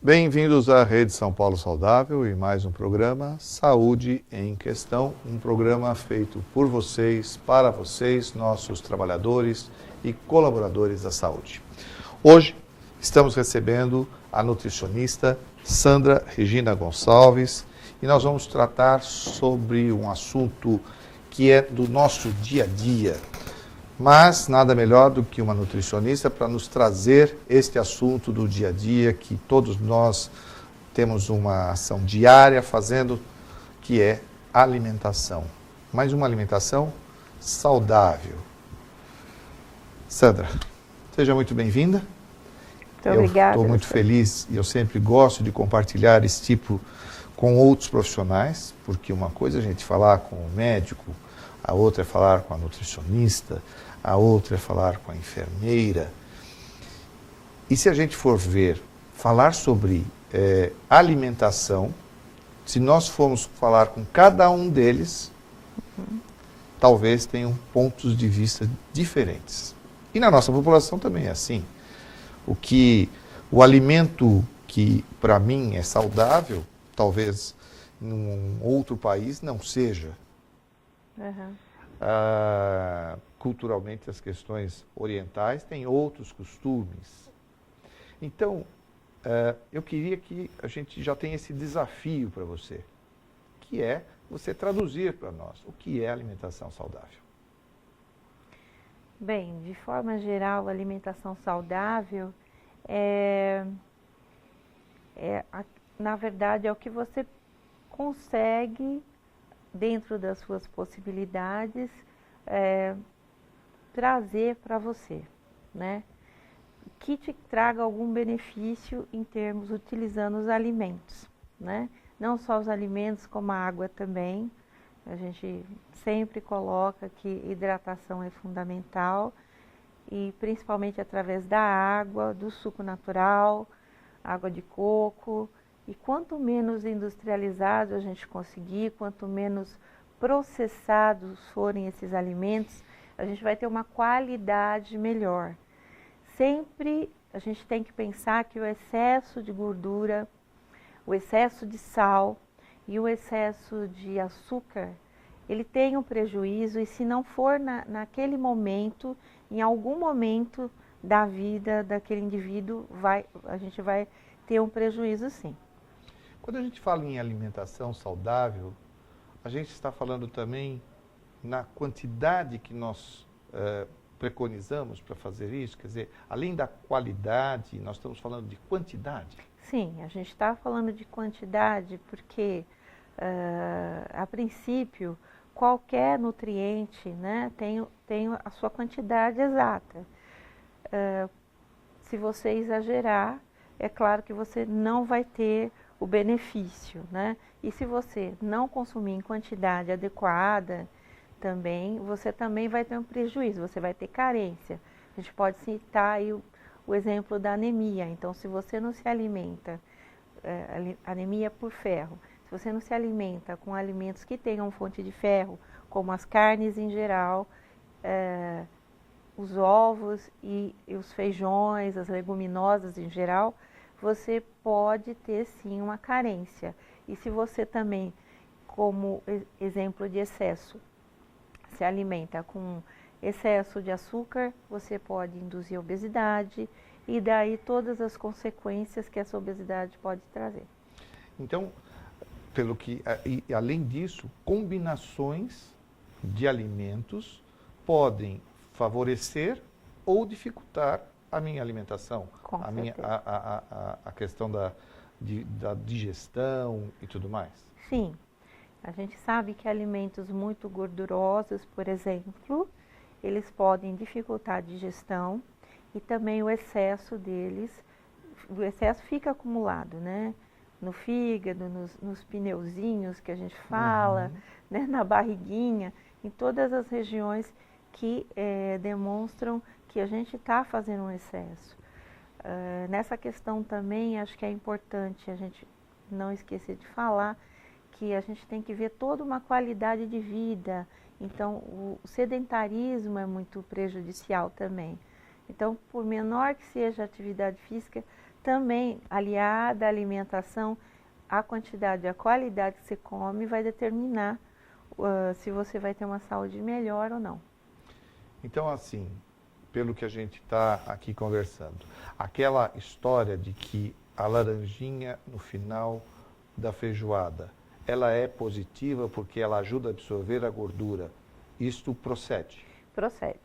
Bem-vindos à Rede São Paulo Saudável e mais um programa Saúde em Questão, um programa feito por vocês, para vocês, nossos trabalhadores e colaboradores da saúde. Hoje estamos recebendo a nutricionista Sandra Regina Gonçalves e nós vamos tratar sobre um assunto que é do nosso dia a dia. Mas nada melhor do que uma nutricionista para nos trazer este assunto do dia a dia, que todos nós temos uma ação diária fazendo, que é alimentação. Mas uma alimentação saudável. Sandra, seja muito bem-vinda. Muito obrigada. Estou muito feliz e eu sempre gosto de compartilhar esse tipo com outros profissionais, porque uma coisa é a gente falar com o médico, a outra é falar com a nutricionista, a outra é falar com a enfermeira. E se a gente for falar sobre alimentação, se nós formos falar com cada um deles, talvez tenham pontos de vista diferentes. E na nossa população também é assim. O alimento que para mim é saudável, talvez num outro país não seja. Uhum. Culturalmente, as questões orientais têm outros costumes. Então, eu queria que a gente já tenha esse desafio para você, que é você traduzir para nós o que é alimentação saudável. Bem, de forma geral, a alimentação saudável na verdade, é o que você consegue, dentro das suas possibilidades, trazer para você, né? Que te traga algum benefício em termos, utilizando os alimentos, né? Não só os alimentos, como a água também. A gente sempre coloca que hidratação é fundamental, e principalmente através da água, do suco natural, água de coco. E quanto menos industrializado a gente conseguir, quanto menos processados forem esses alimentos, a gente vai ter uma qualidade melhor. Sempre a gente tem que pensar que o excesso de gordura, o excesso de sal e o excesso de açúcar, ele tem um prejuízo, e se não for naquele momento, em algum momento da vida daquele indivíduo, a gente vai ter um prejuízo sim. Quando a gente fala em alimentação saudável, a gente está falando também na quantidade que nós preconizamos para fazer isso, quer dizer, além da qualidade, nós estamos falando de quantidade? Sim, a gente está falando de quantidade porque, a princípio, qualquer nutriente, né, tem a sua quantidade exata. Se você exagerar, é claro que você não vai ter o benefício, né? E se você não consumir em quantidade adequada, também, você também vai ter um prejuízo, você vai ter carência. A gente pode citar aí o exemplo da anemia. Então, se você não se alimenta, anemia por ferro, se você não se alimenta com alimentos que tenham fonte de ferro, como as carnes em geral, os ovos e os feijões, as leguminosas em geral, você pode ter sim uma carência. E se você também, como exemplo de excesso, se alimenta com excesso de açúcar, você pode induzir obesidade, e daí todas as consequências que essa obesidade pode trazer. Então, além disso, combinações de alimentos podem favorecer ou dificultar a minha alimentação, a questão da digestão e tudo mais. Sim, a gente sabe que alimentos muito gordurosos, por exemplo, eles podem dificultar a digestão, e também o excesso deles, o excesso fica acumulado, né? No fígado, nos pneuzinhos que a gente fala, né? Na barriguinha, em todas as regiões que demonstram que a gente está fazendo um excesso. Nessa questão também, acho que é importante a gente não esquecer de falar que a gente tem que ver toda uma qualidade de vida. Então, o sedentarismo é muito prejudicial também. Então, por menor que seja a atividade física, também aliada à alimentação, a quantidade, a qualidade que você come vai determinar se você vai ter uma saúde melhor ou não. Então, assim, pelo que a gente está aqui conversando, aquela história de que a laranjinha no final da feijoada, ela é positiva porque ela ajuda a absorver a gordura. Isto procede? Procede.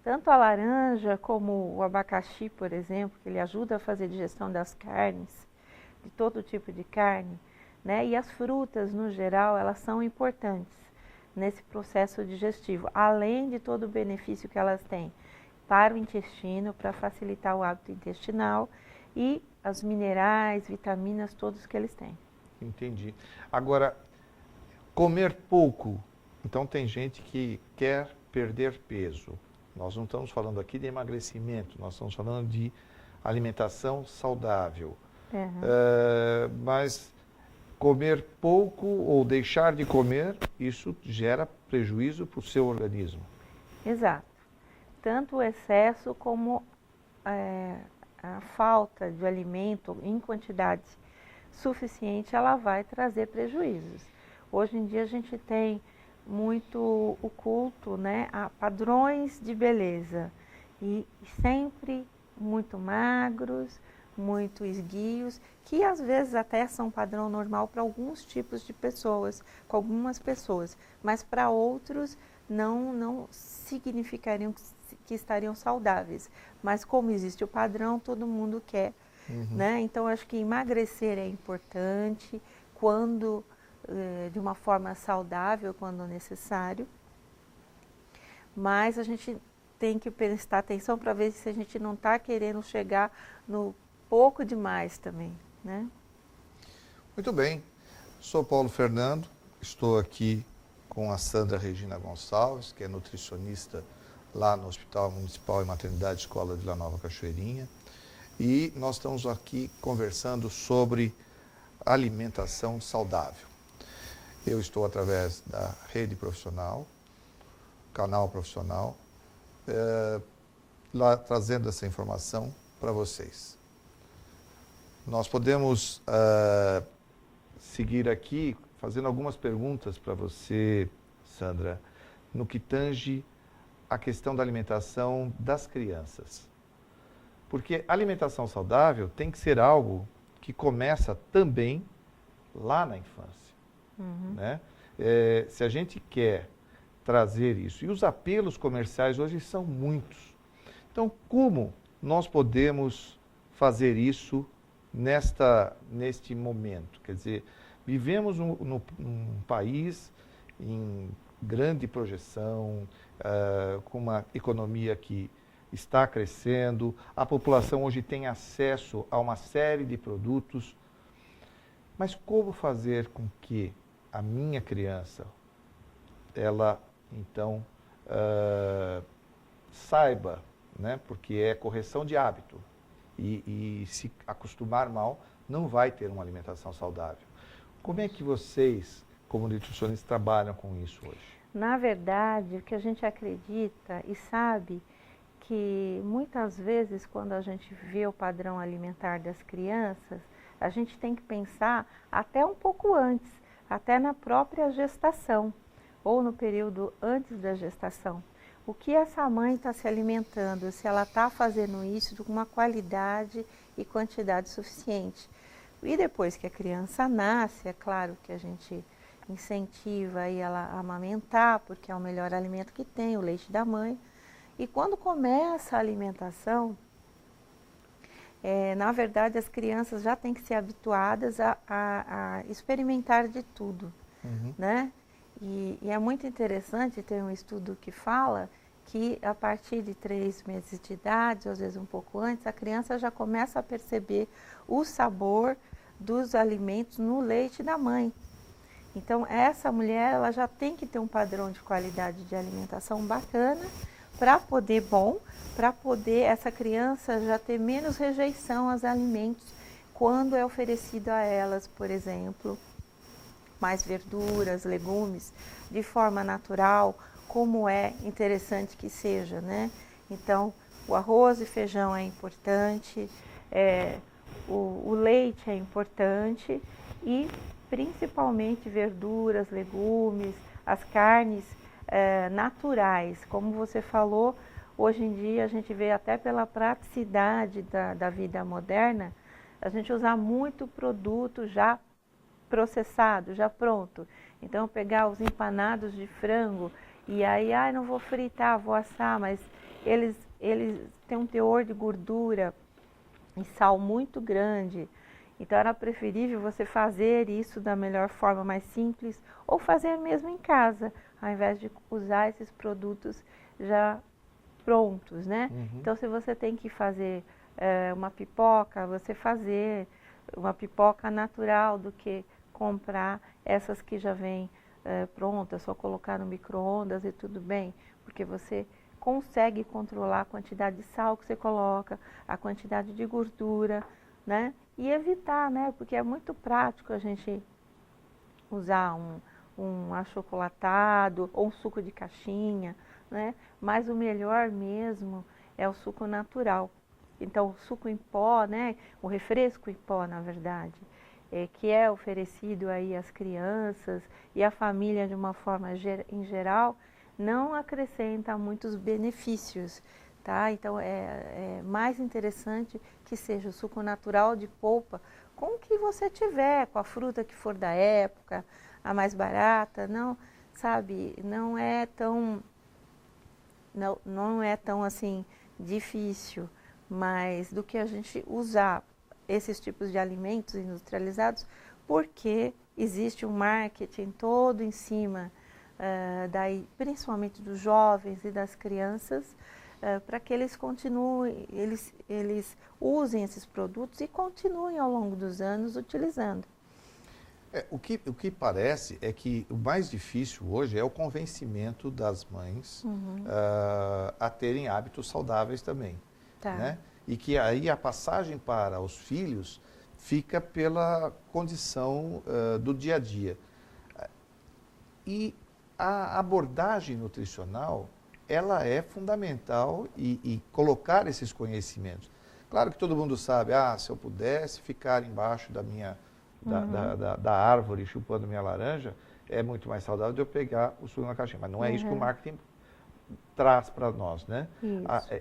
Tanto a laranja como o abacaxi, por exemplo, que ele ajuda a fazer a digestão das carnes, de todo tipo de carne, né? E as frutas, no geral, elas são importantes nesse processo digestivo, além de todo o benefício que elas têm para o intestino, para facilitar o hábito intestinal e os minerais, vitaminas, todos que eles têm. Entendi. Agora, comer pouco. Então, tem gente que quer perder peso. Nós não estamos falando aqui de emagrecimento, nós estamos falando de alimentação saudável. Mas comer pouco ou deixar de comer, isso gera prejuízo para o seu organismo. Exato. Tanto o excesso como a falta de alimento em quantidade suficiente, ela vai trazer prejuízos. Hoje em dia a gente tem muito o culto, né, a padrões de beleza e sempre muito magros, muito esguios, que às vezes até são padrão normal para alguns tipos de pessoas, com algumas pessoas, mas para outros não significariam que estariam saudáveis. Mas como existe o padrão, todo mundo quer, né? Então acho que emagrecer é importante quando de uma forma saudável, quando necessário, mas a gente tem que prestar atenção para ver se a gente não está querendo chegar no pouco demais também, né? Muito bem. Sou Paulo Fernando, estou aqui com a Sandra Regina Gonçalves, que é nutricionista lá no Hospital Municipal e Maternidade Escola de Vila Nova Cachoeirinha, e nós estamos aqui conversando sobre alimentação saudável. Eu estou através da rede profissional, canal profissional, lá trazendo essa informação para vocês. Nós podemos seguir aqui fazendo algumas perguntas para você, Sandra, no que tange a questão da alimentação das crianças. Porque a alimentação saudável tem que ser algo que começa também lá na infância. Né? Se a gente quer trazer isso, e os apelos comerciais hoje são muitos. Então, como nós podemos fazer isso neste momento? Quer dizer, vivemos num país em grande projeção, com uma economia que está crescendo, a população hoje tem acesso a uma série de produtos, mas como fazer com que a minha criança, ela, então, saiba, né, porque é correção de hábito, e se acostumar mal, não vai ter uma alimentação saudável. Como é que vocês, como nutricionistas, trabalham com isso hoje? Na verdade, o que a gente acredita e sabe que muitas vezes, quando a gente vê o padrão alimentar das crianças, a gente tem que pensar até um pouco antes, até na própria gestação ou no período antes da gestação. O que essa mãe está se alimentando, se ela está fazendo isso com uma qualidade e quantidade suficiente. E depois que a criança nasce, é claro que a gente incentiva aí ela a amamentar, porque é o melhor alimento que tem, o leite da mãe. E quando começa a alimentação, na verdade as crianças já têm que ser habituadas a experimentar de tudo, né? E é muito interessante ter um estudo que fala que a partir de 3 meses de idade, às vezes um pouco antes, a criança já começa a perceber o sabor dos alimentos no leite da mãe. Então essa mulher ela já tem que ter um padrão de qualidade de alimentação bacana para poder essa criança já ter menos rejeição aos alimentos quando é oferecido a elas, por exemplo, mais verduras, legumes, de forma natural, como é interessante que seja, né? Então, o arroz e feijão é importante, O leite é importante e principalmente verduras, legumes, as carnes naturais. Como você falou, hoje em dia a gente vê até pela praticidade da vida moderna, a gente usar muito produto já processado, já pronto. Então pegar os empanados de frango e aí, não vou fritar, vou assar, mas eles têm um teor de gordura e sal muito grande. Então era preferível você fazer isso da melhor forma, mais simples, ou fazer mesmo em casa, ao invés de usar esses produtos já prontos, né? Então se você tem que fazer uma pipoca, você fazer uma pipoca natural do que comprar essas que já vêm prontas, só colocar no micro-ondas e tudo bem, porque você consegue controlar a quantidade de sal que você coloca, a quantidade de gordura, né? E evitar, né? Porque é muito prático a gente usar um achocolatado ou um suco de caixinha, né? Mas o melhor mesmo é o suco natural. Então, o suco em pó, né? O refresco em pó, na verdade, que é oferecido aí às crianças e à família de uma forma em geral, não acrescenta muitos benefícios, tá? Então é mais interessante que seja o suco natural de polpa com o que você tiver, com a fruta que for da época, a mais barata, não, sabe, não é tão assim difícil, mas do que a gente usar esses tipos de alimentos industrializados, porque existe um marketing todo em cima daí, principalmente dos jovens e das crianças, para que eles continuem, eles usem esses produtos e continuem ao longo dos anos utilizando. O que parece é que o mais difícil hoje é o convencimento das mães a terem hábitos saudáveis também. Tá. Né? E que aí a passagem para os filhos fica pela condição do dia a dia. E a abordagem nutricional, ela é fundamental e colocar esses conhecimentos. Claro que todo mundo sabe, se eu pudesse ficar embaixo da minha da árvore chupando minha laranja, é muito mais saudável de eu pegar o suco na caixinha. Mas não é isso que o marketing traz para nós, né?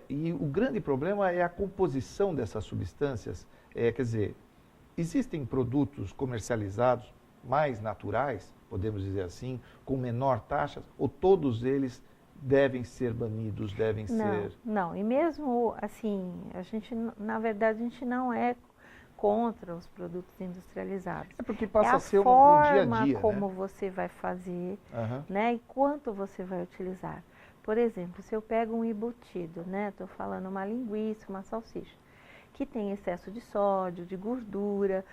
E o grande problema é a composição dessas substâncias. Quer dizer, existem produtos comercializados mais naturais, podemos dizer assim, com menor taxa, ou todos eles devem ser banidos, devem ser... Não, e mesmo assim, na verdade, a gente não é contra os produtos industrializados. É porque passa a ser um dia a dia, como você vai fazer, né, e quanto você vai utilizar. Por exemplo, se eu pego um embutido, né, estou falando uma linguiça, uma salsicha, que tem excesso de sódio, de gordura,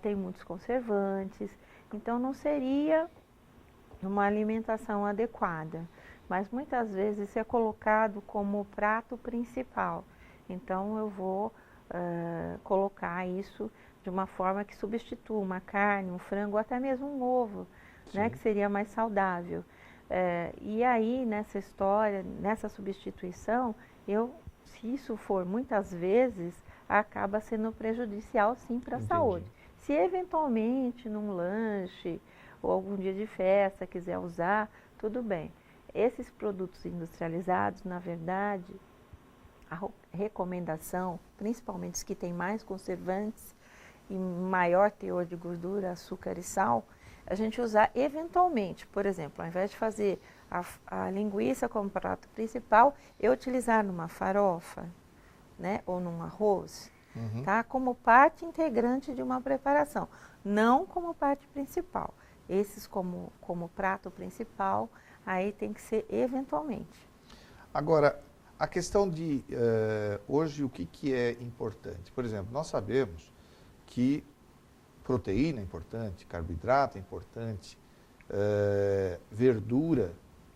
tem muitos conservantes, então não seria uma alimentação adequada. Mas muitas vezes isso é colocado como prato principal. Então eu vou colocar isso de uma forma que substitua uma carne, um frango, ou até mesmo um ovo, né, que seria mais saudável. E aí, nessa história, nessa substituição, se isso for muitas vezes, acaba sendo prejudicial sim para a saúde. Se eventualmente num lanche ou algum dia de festa quiser usar, tudo bem. Esses produtos industrializados, na verdade, a recomendação, principalmente os que têm mais conservantes e maior teor de gordura, açúcar e sal, a gente usar eventualmente. Por exemplo, ao invés de fazer a linguiça como prato principal, eu utilizar numa farofa, né, ou num arroz, tá, como parte integrante de uma preparação, não como parte principal. Esses como prato principal, aí tem que ser eventualmente. Agora, a questão de hoje o que é importante? Por exemplo, nós sabemos que proteína é importante, carboidrato é importante, verdura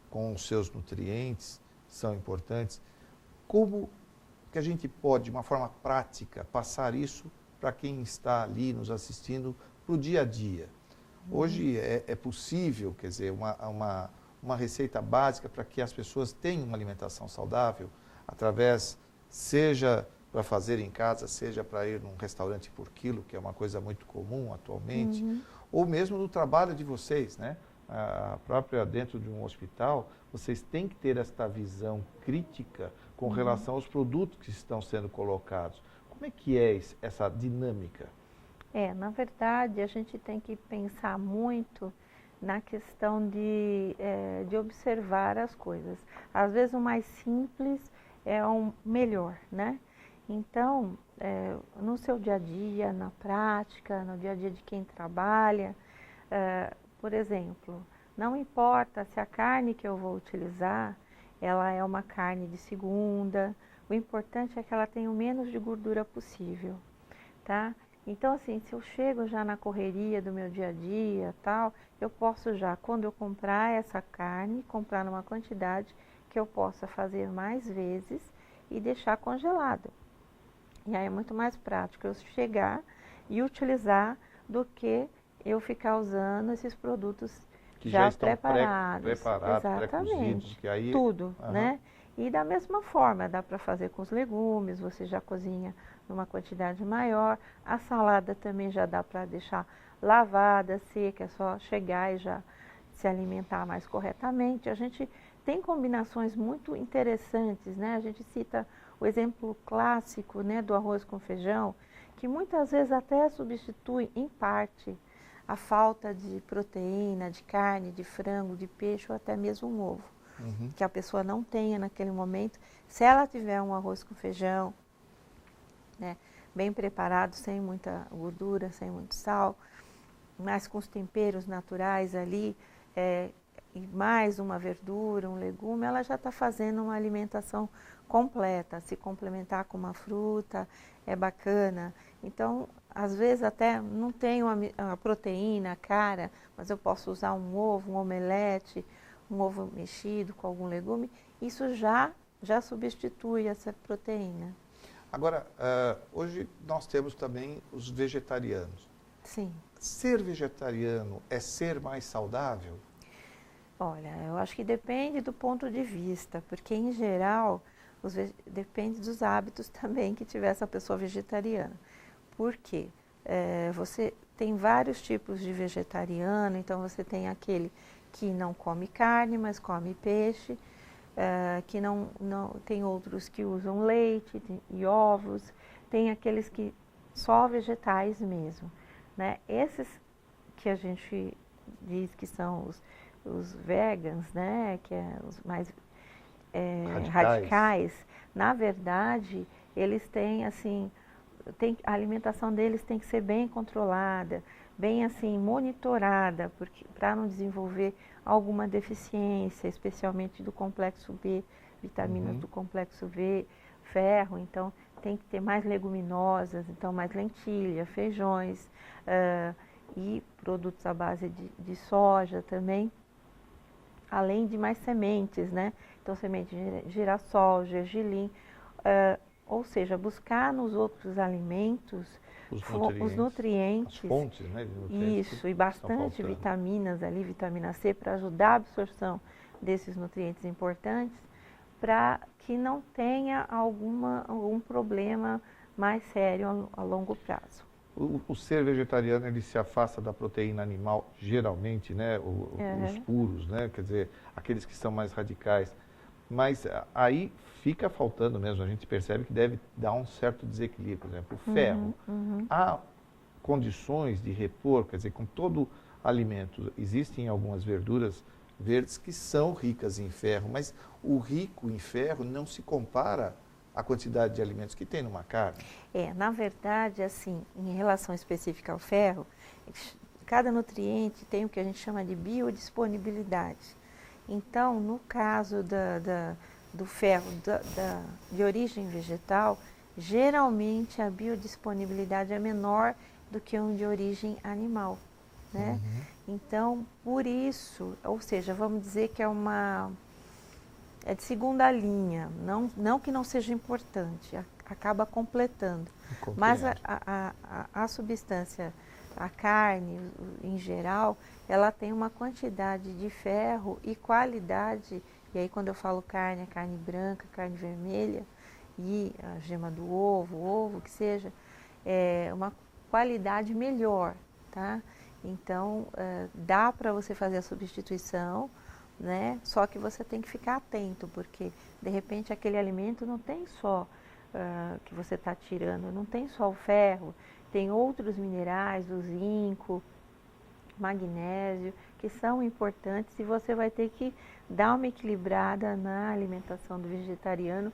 com os seus nutrientes são importantes. Como que a gente pode, de uma forma prática, passar isso para quem está ali nos assistindo para o dia a dia? Hoje é possível, quer dizer, uma receita básica para que as pessoas tenham uma alimentação saudável, através, seja para fazer em casa, seja para ir num restaurante por quilo, que é uma coisa muito comum atualmente, ou mesmo no trabalho de vocês, né? A própria dentro de um hospital, vocês têm que ter esta visão crítica com relação aos produtos que estão sendo colocados. Como é que é essa dinâmica? Na verdade, a gente tem que pensar muito na questão de observar as coisas. Às vezes o mais simples é o melhor, né? Então, no seu dia a dia, na prática, no dia a dia de quem trabalha, por exemplo, não importa se a carne que eu vou utilizar, ela é uma carne de segunda, o importante é que ela tenha o menos de gordura possível, tá? Então, assim, se eu chego já na correria do meu dia a dia, tal, eu posso já, quando eu comprar essa carne, comprar numa quantidade que eu possa fazer mais vezes e deixar congelado. E aí é muito mais prático eu chegar e utilizar do que eu ficar usando esses produtos Que já estão preparados. pré-cozidos, Exatamente, que aí... tudo, né? E da mesma forma, dá para fazer com os legumes, você já cozinha numa quantidade maior. A salada também já dá para deixar lavada, seca, é só chegar e já se alimentar mais corretamente. A gente tem combinações muito interessantes, né? A gente cita o exemplo clássico, né, do arroz com feijão, que muitas vezes até substitui, em parte, a falta de proteína, de carne, de frango, de peixe ou até mesmo um ovo. Que a pessoa não tenha naquele momento. Se ela tiver um arroz com feijão, né, bem preparado, sem muita gordura, sem muito sal, mas com os temperos naturais ali, e mais uma verdura, um legume, ela já está fazendo uma alimentação completa. Se complementar com uma fruta é bacana. Então, às vezes até não tenho a proteína cara, mas eu posso usar um ovo, um omelete, um ovo mexido com algum legume, isso já substitui essa proteína. Agora, hoje nós temos também os vegetarianos. Sim. Ser vegetariano é ser mais saudável? Olha, eu acho que depende do ponto de vista, porque em geral, depende dos hábitos também que tiver essa pessoa vegetariana. Por quê? Você tem vários tipos de vegetariano, então você tem aquele que não come carne, mas come peixe, que não tem outros que usam leite e ovos, tem aqueles que só vegetais mesmo, né? Esses que a gente diz que são os vegans, né? Que é os mais radicais, na verdade, eles têm assim, a alimentação deles tem que ser bem controlada, bem assim monitorada, para não desenvolver alguma deficiência, especialmente do complexo B, vitaminas do complexo B, ferro. Então tem que ter mais leguminosas, então mais lentilha, feijões e produtos à base de soja também, além de mais sementes, né? Então semente de girassol, gergelim, ou seja, buscar nos outros alimentos os nutrientes, as fontes, né, de nutrientes. Isso, e bastante vitaminas ali, vitamina C, para ajudar a absorção desses nutrientes importantes, para que não tenha algum problema mais sério a longo prazo. O ser vegetariano, ele se afasta da proteína animal, geralmente, né, os puros, né, quer dizer, aqueles que são mais radicais. Mas aí fica faltando mesmo, a gente percebe que deve dar um certo desequilíbrio. Por exemplo, o ferro. Há condições de repor, quer dizer, com todo alimento, existem algumas verduras verdes que são ricas em ferro, mas o rico em ferro não se compara à quantidade de alimentos que tem numa carne. Na verdade, assim, em relação específica ao ferro, cada nutriente tem o que a gente chama de biodisponibilidade. Então, no caso do ferro de origem vegetal, geralmente a biodisponibilidade é menor do que um de origem animal, né? Então, por isso, ou seja, vamos dizer que é de segunda linha, não que não seja importante, acaba completando. Mas a substância, a carne em geral, ela tem uma quantidade de ferro e qualidade, e aí quando eu falo carne, é carne branca, carne vermelha, e a gema do ovo, o ovo que seja, uma qualidade melhor, tá? Então, dá para você fazer a substituição, né? Só que você tem que ficar atento, porque de repente aquele alimento não tem só que você está tirando, não tem só o ferro, tem outros minerais, o zinco, magnésio, que são importantes e você vai ter que dar uma equilibrada na alimentação do vegetariano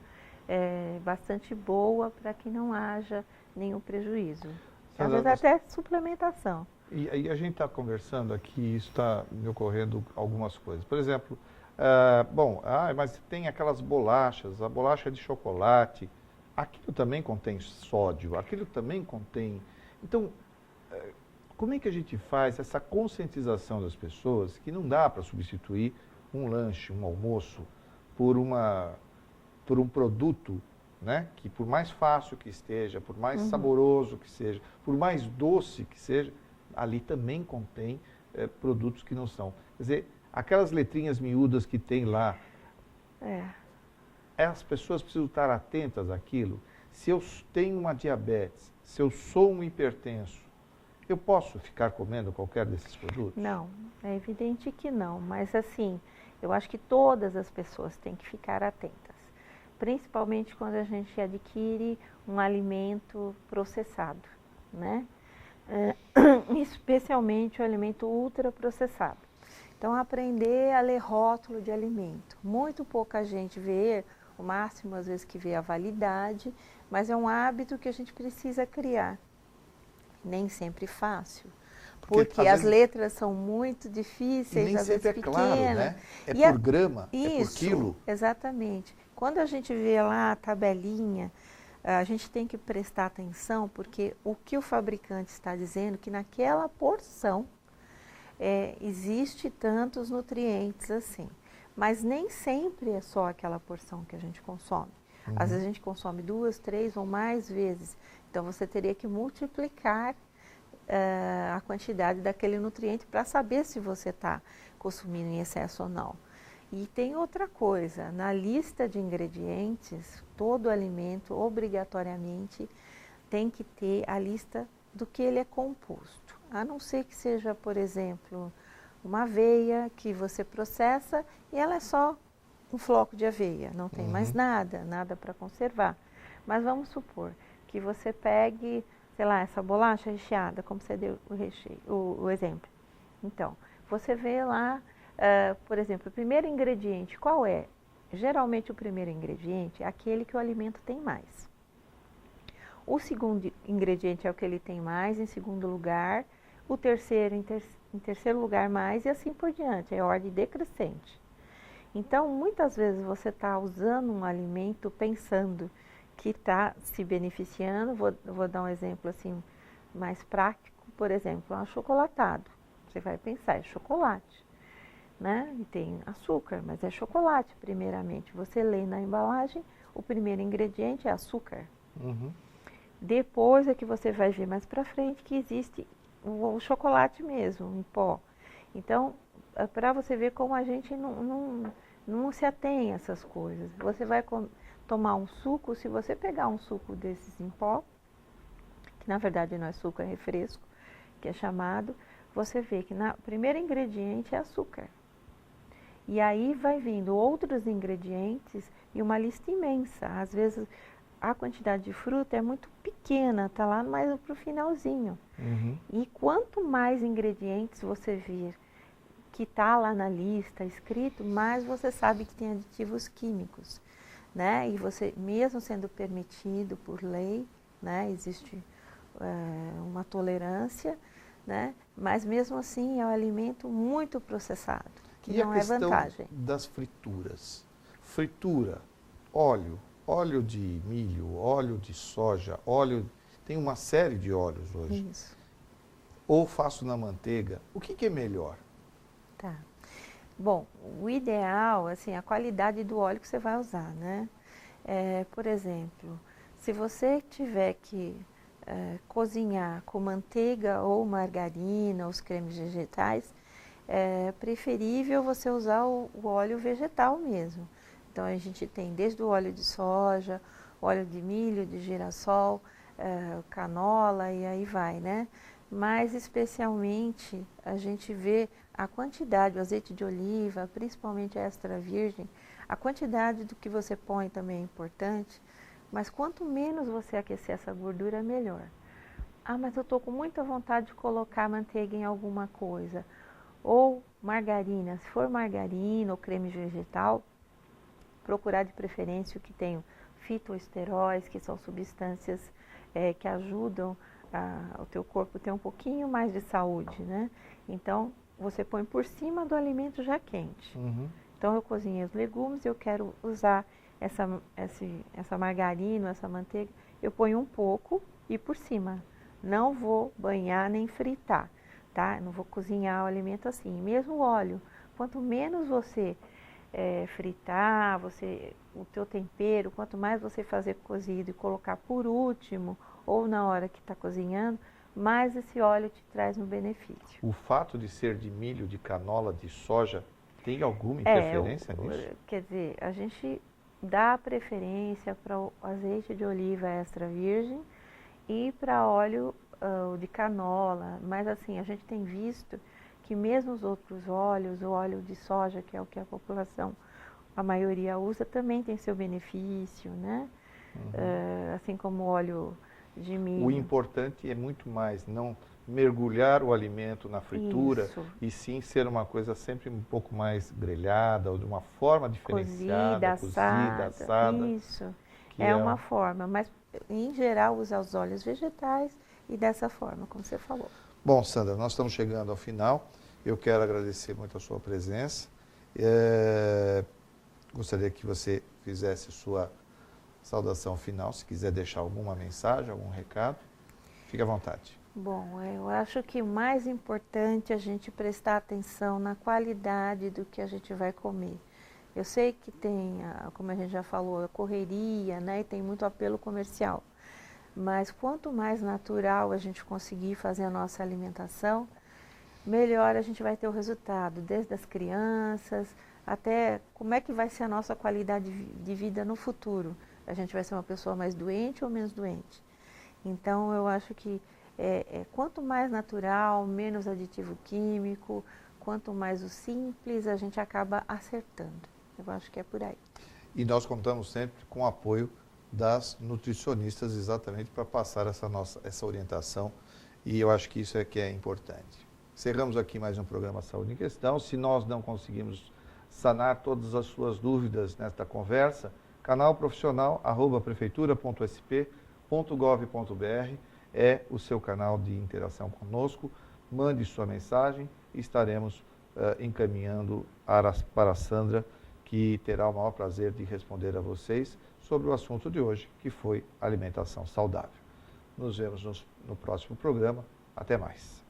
bastante boa para que não haja nenhum prejuízo. Às vezes até suplementação. E aí a gente está conversando aqui e está me ocorrendo algumas coisas. Por exemplo, mas tem aquelas bolachas, a bolacha de chocolate, aquilo também contém sódio, aquilo também contém... Então, como é que a gente faz essa conscientização das pessoas que não dá para substituir um lanche, um almoço, por um produto, né, que por mais fácil que esteja, por mais saboroso que seja, por mais doce que seja, ali também contém produtos que não são. Quer dizer, aquelas letrinhas miúdas que tem lá, as pessoas precisam estar atentas àquilo. Se eu tenho uma diabetes, se eu sou um hipertenso, eu posso ficar comendo qualquer desses produtos? Não, é evidente que não, mas assim, eu acho que todas as pessoas têm que ficar atentas, principalmente quando a gente adquire um alimento processado, né? Especialmente o alimento ultraprocessado. Então, aprender a ler rótulo de alimento. Muito pouca gente vê, o máximo às vezes que vê a validade, mas é um hábito que a gente precisa criar. Nem sempre fácil, porque as letras são muito difíceis, nem às vezes sempre pequenas. Claro, né? Por grama, isso, por quilo. Exatamente. Quando a gente vê lá a tabelinha, a gente tem que prestar atenção, porque o que o fabricante está dizendo, que naquela porção existe tantos nutrientes assim. Mas nem sempre é só aquela porção que a gente consome. Às vezes a gente consome 2, 3 ou mais vezes. Então você teria que multiplicar a quantidade daquele nutriente para saber se você está consumindo em excesso ou não. E tem outra coisa, na lista de ingredientes, todo alimento obrigatoriamente tem que ter a lista do que ele é composto. A não ser que seja, por exemplo, uma aveia que você processa e ela é só um floco de aveia, não tem mais nada para conservar. Mas vamos supor que você pegue, sei lá, essa bolacha recheada, como você deu o exemplo. Então, você vê lá, por exemplo, o primeiro ingrediente, qual é? Geralmente o primeiro ingrediente é aquele que o alimento tem mais. O segundo ingrediente é o que ele tem mais, em segundo lugar, o terceiro em terceiro lugar mais e assim por diante, é ordem decrescente. Então, muitas vezes você está usando um alimento pensando que está se beneficiando. Vou dar um exemplo assim mais prático, por exemplo, um achocolatado. Você vai pensar, é chocolate, né? E tem açúcar, mas é chocolate primeiramente. Você lê na embalagem, o primeiro ingrediente é açúcar. Depois é que você vai ver mais para frente que existe o chocolate mesmo, em pó. Então, para você ver como a gente não se atém a essas coisas. Você vai tomar um suco, se você pegar um suco desses em pó, que na verdade não é suco, é refresco, que é chamado, você vê que o primeiro ingrediente é açúcar. E aí vai vindo outros ingredientes e uma lista imensa. Às vezes a quantidade de fruta é muito pequena, está lá mais para o finalzinho. E quanto mais ingredientes você vir que está lá na lista escrito, mais você sabe que tem aditivos químicos, né? E você, mesmo sendo permitido por lei, né, existe uma tolerância, né? Mas mesmo assim é um alimento muito processado, que não é vantagem. Das frituras? Fritura, óleo de milho, óleo de soja, tem uma série de óleos hoje. Isso. Ou faço na manteiga, o que é melhor? Tá. Bom, o ideal, assim, a qualidade do óleo que você vai usar, né? Por exemplo, se você tiver que cozinhar com manteiga ou margarina, os cremes vegetais, é preferível você usar o óleo vegetal mesmo. Então, a gente tem desde o óleo de soja, óleo de milho, de girassol, canola e aí vai, né? Mas especialmente a gente vê a quantidade, o azeite de oliva, principalmente extra virgem, a quantidade do que você põe também é importante, mas quanto menos você aquecer essa gordura, melhor. Ah, mas eu estou com muita vontade de colocar manteiga em alguma coisa. Ou margarina, se for margarina ou creme vegetal, procurar de preferência o que tem fitoesteróis, que são substâncias que ajudam o teu corpo a ter um pouquinho mais de saúde, né? Então, você põe por cima do alimento já quente. Uhum. Então, eu cozinhei os legumes, eu quero usar essa margarina, essa manteiga, eu ponho um pouco e por cima. Não vou banhar nem fritar, tá? Não vou cozinhar o alimento assim. Mesmo o óleo, quanto menos você fritar, o teu tempero, quanto mais você fazer cozido e colocar por último ou na hora que está cozinhando, mais esse óleo te traz um benefício. O fato de ser de milho, de canola, de soja, tem alguma interferência nisso? Quer dizer, a gente dá preferência para o azeite de oliva extra virgem e para óleo de canola, mas assim, a gente tem visto que mesmo os outros óleos, o óleo de soja, que é o que a população, a maioria usa, também tem seu benefício, né? Uhum. Assim como o óleo de milho. O importante é muito mais não mergulhar o alimento na fritura, Isso. e sim ser uma coisa sempre um pouco mais grelhada ou de uma forma diferenciada, cozida, assada. Isso, é uma forma, mas em geral usar os óleos vegetais e dessa forma, como você falou. Bom, Sandra, nós estamos chegando ao final. Eu quero agradecer muito a sua presença. Gostaria que você fizesse sua saudação final, se quiser deixar alguma mensagem, algum recado, fique à vontade. Bom, eu acho que o mais importante é a gente prestar atenção na qualidade do que a gente vai comer. Eu sei que tem, como a gente já falou, a correria, né, e tem muito apelo comercial. Mas quanto mais natural a gente conseguir fazer a nossa alimentação, melhor a gente vai ter o resultado, desde as crianças até como é que vai ser a nossa qualidade de vida no futuro. A gente vai ser uma pessoa mais doente ou menos doente. Então, eu acho que quanto mais natural, menos aditivo químico, quanto mais o simples, a gente acaba acertando. Eu acho que é por aí. E nós contamos sempre com o apoio das nutricionistas exatamente para passar essa orientação, e eu acho que isso é que é importante. Encerramos aqui mais um programa Saúde em Questão. Se nós não conseguimos sanar todas as suas dúvidas nesta conversa, canal profissional @prefeitura.sp.gov.br é o seu canal de interação conosco. Mande sua mensagem e estaremos encaminhando para a Sandra, que terá o maior prazer de responder a vocês sobre o assunto de hoje, que foi alimentação saudável. Nos vemos no próximo programa. Até mais.